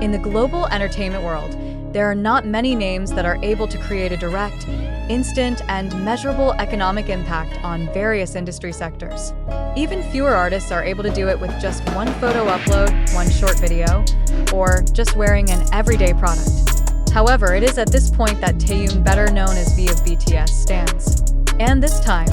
In the global entertainment world, there are not many names that are able to create a direct, instant, and measurable economic impact on various industry sectors. Even fewer artists are able to do it with just one photo upload, one short video, or just wearing an everyday product. However, it is at this point that Taehyung, better known as V of BTS, stands. And this time,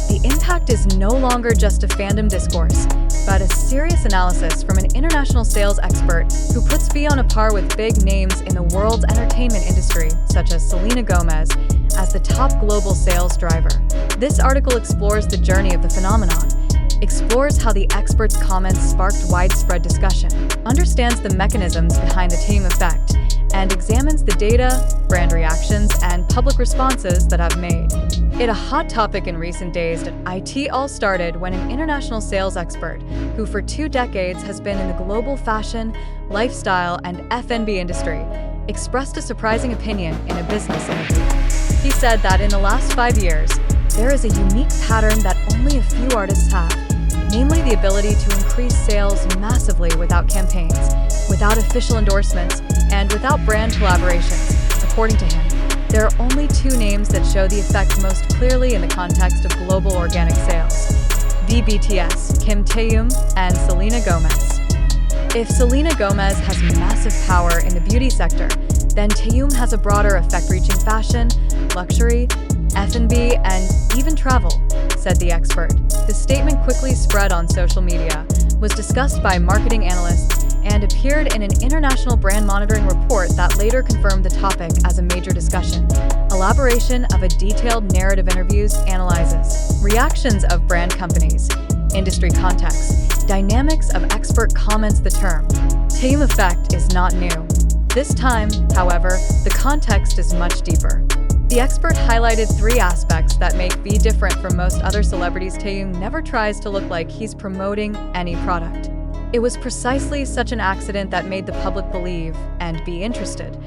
the impact is no longer just a fandom discourse, but a serious analysis from an international sales expert who puts V on a par with big names in the world's entertainment industry, such as Selena Gomez, as the top global sales driver. This article explores the journey of the phenomenon, explores how the expert's comments sparked widespread discussion, understands the mechanisms behind the Taehyung effect, and examines the data, brand reactions, and public responses that have made it a hot topic in recent days. It all started when an international sales expert, who for 2 decades has been in the global fashion, lifestyle, and F&B industry, expressed a surprising opinion in a business interview. He said that in the last 5 years, there is a unique pattern that only a few artists have, namely the ability to increase sales massively without campaigns, without official endorsements, and without brand collaborations. According to him, there are only 2 names that show the effect most clearly in the context of global organic sales: the BTS, Kim Taehyung, and Selena Gomez. If Selena Gomez has massive power in the beauty sector, then Taehyung has a broader effect reaching fashion, luxury, F&B, and even travel, said the expert. The statement quickly spread on social media, was discussed by marketing analysts, and appeared in an international brand monitoring report that later confirmed the topic as a major discussion. Elaboration of a detailed narrative interviews analyzes reactions of brand companies, industry context, dynamics of expert comments. The term Taehyung effect is not new. This time, however, the context is much deeper. The expert highlighted 3 aspects that make V different from most other celebrities. Taehyung never tries to look like he's promoting any product. It was precisely such an accident that made the public believe and be interested.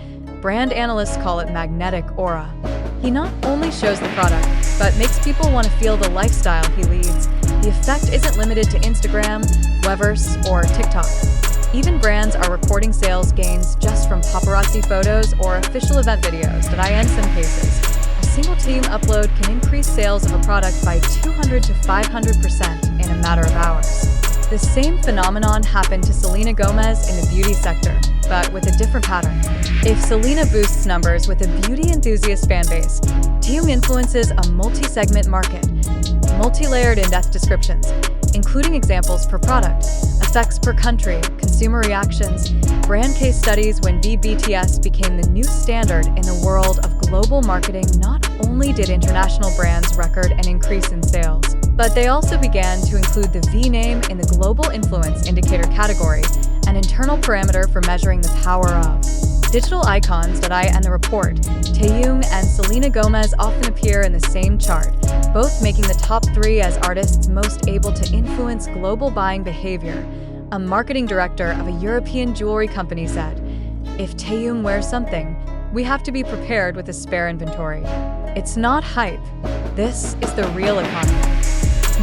Brand analysts call it magnetic aura. He not only shows the product, but makes people want to feel the lifestyle he leads. The effect isn't limited to Instagram, Weverse, or TikTok. Even brands are recording sales gains just from paparazzi photos or official event videos. In some cases, a single Taehyung upload can increase sales of a product by 200 to 500% in a matter of hours. The same phenomenon happened to Selena Gomez in the beauty sector, but with a different pattern. If Selena boosts numbers with a beauty enthusiast fanbase, Taehyung influences a multi-segment market, multi-layered in-depth descriptions, including examples per product, effects per country, consumer reactions, brand case studies. When BTS became the new standard in the world of global marketing, not only did international brands record an increase in sales, but they also began to include the V name in the Global Influence Indicator category, an internal parameter for measuring the power of digital icons. And the report, Taehyung and Selena Gomez often appear in the same chart, both making the top 3 as artists most able to influence global buying behavior. A marketing director of a European jewelry company said, "If Taehyung wears something, we have to be prepared with a spare inventory. It's not hype. This is the real economy."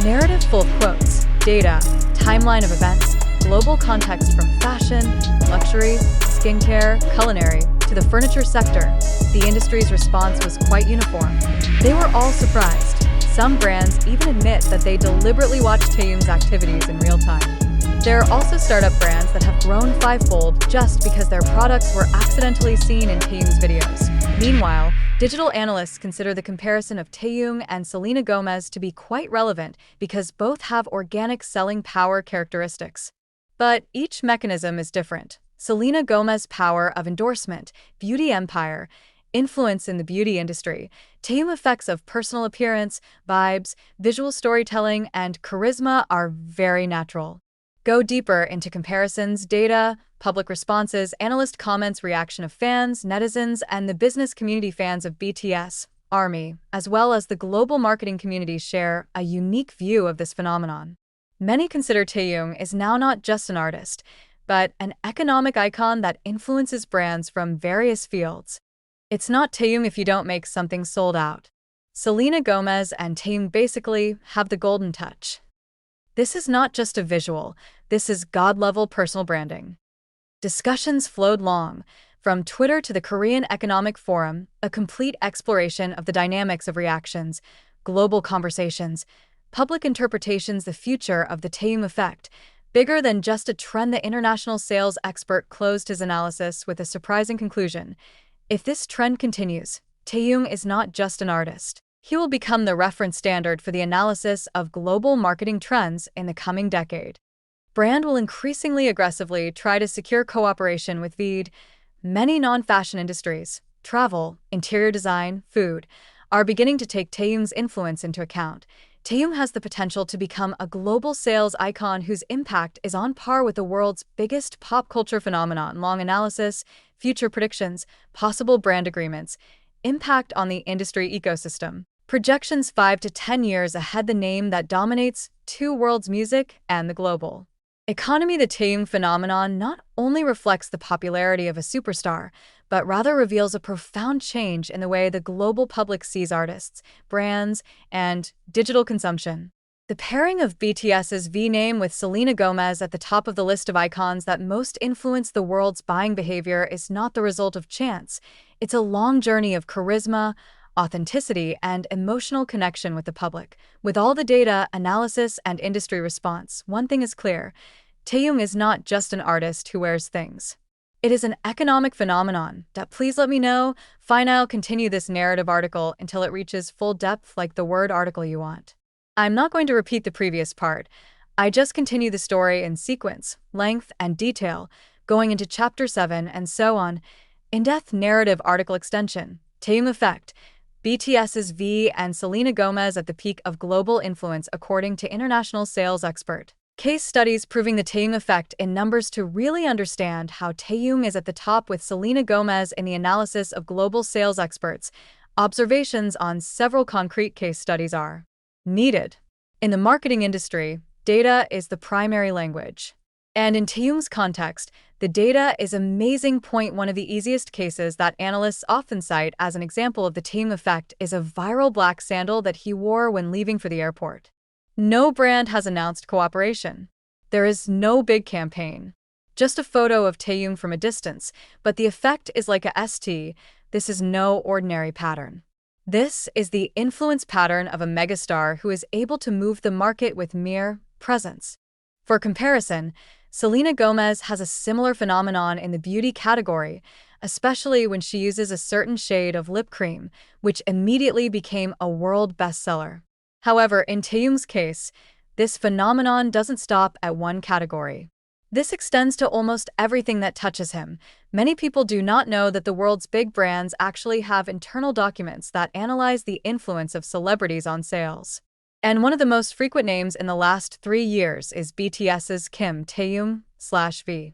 Narrative full of quotes, data, timeline of events, global context from fashion, luxury, skincare, culinary, to the furniture sector. The industry's response was quite uniform. They were all surprised. Some brands even admit that they deliberately watch Taehyung's activities in real time. There are also startup brands that have grown 5-fold just because their products were accidentally seen in Taehyung's videos. Meanwhile, digital analysts consider the comparison of Taehyung and Selena Gomez to be quite relevant because both have organic selling power characteristics. But each mechanism is different. Selena Gomez's power of endorsement, beauty empire, influence in the beauty industry, Taehyung effects of personal appearance, vibes, visual storytelling, and charisma are very natural. Go deeper into comparisons, data, public responses, analyst comments, reaction of fans, netizens, and the business community. Fans of BTS, ARMY, as well as the global marketing community share a unique view of this phenomenon. Many consider Taehyung is now not just an artist, but an economic icon that influences brands from various fields. It's not Taehyung if you don't make something sold out. Selena Gomez and Taehyung basically have the golden touch. This is not just a visual, this is God-level personal branding. Discussions flowed long, from Twitter to the Korean Economic Forum, a complete exploration of the dynamics of reactions, global conversations, public interpretations, the future of the Taehyung effect. Bigger than just a trend, the international sales expert closed his analysis with a surprising conclusion. If this trend continues, Taehyung is not just an artist. He will become the reference standard for the analysis of global marketing trends in the coming decade. Brand will increasingly aggressively try to secure cooperation with VED. Many non-fashion industries, travel, interior design, food, are beginning to take Taehyung's influence into account. Taehyung has the potential to become a global sales icon whose impact is on par with the world's biggest pop culture phenomenon. Long analysis, future predictions, possible brand agreements, impact on the industry ecosystem. Projections 5 to 10 years ahead, the name that dominates two worlds, music and the global economy. The Taehyung phenomenon not only reflects the popularity of a superstar, but rather reveals a profound change in the way the global public sees artists, brands, and digital consumption. The pairing of BTS's V name with Selena Gomez at the top of the list of icons that most influence the world's buying behavior is not the result of chance. It's a long journey of charisma, authenticity, and emotional connection with the public. With all the data, analysis, and industry response, one thing is clear: Taehyung is not just an artist who wears things. It is an economic phenomenon that, please let me know. Fine, I'll continue this narrative article until it reaches full depth like the word article you want. I'm not going to repeat the previous part. I just continue the story in sequence, length, and detail, going into chapter 7 and so on. In-depth narrative article extension. Taehyung effect. BTS's V and Selena Gomez at the peak of global influence according to international sales expert. Case studies proving the Taehyung effect in numbers. To really understand how Taehyung is at the top with Selena Gomez in the analysis of global sales experts, observations on several concrete case studies are needed. In the marketing industry, data is the primary language. And in Taehyung's context, the data is amazing. Point one of the easiest cases that analysts often cite as an example of the Taehyung effect is a viral black sandal that he wore when leaving for the airport. No brand has announced cooperation. There is no big campaign. Just a photo of Taehyung from a distance, but the effect is like a ST. This is no ordinary pattern. This is the influence pattern of a megastar who is able to move the market with mere presence. For comparison, Selena Gomez has a similar phenomenon in the beauty category, especially when she uses a certain shade of lip cream, which immediately became a world bestseller. However, in Taehyung's case, this phenomenon doesn't stop at one category. This extends to almost everything that touches him. Many people do not know that the world's big brands actually have internal documents that analyze the influence of celebrities on sales. And one of the most frequent names in the last 3 years is BTS's Kim Taehyung/V.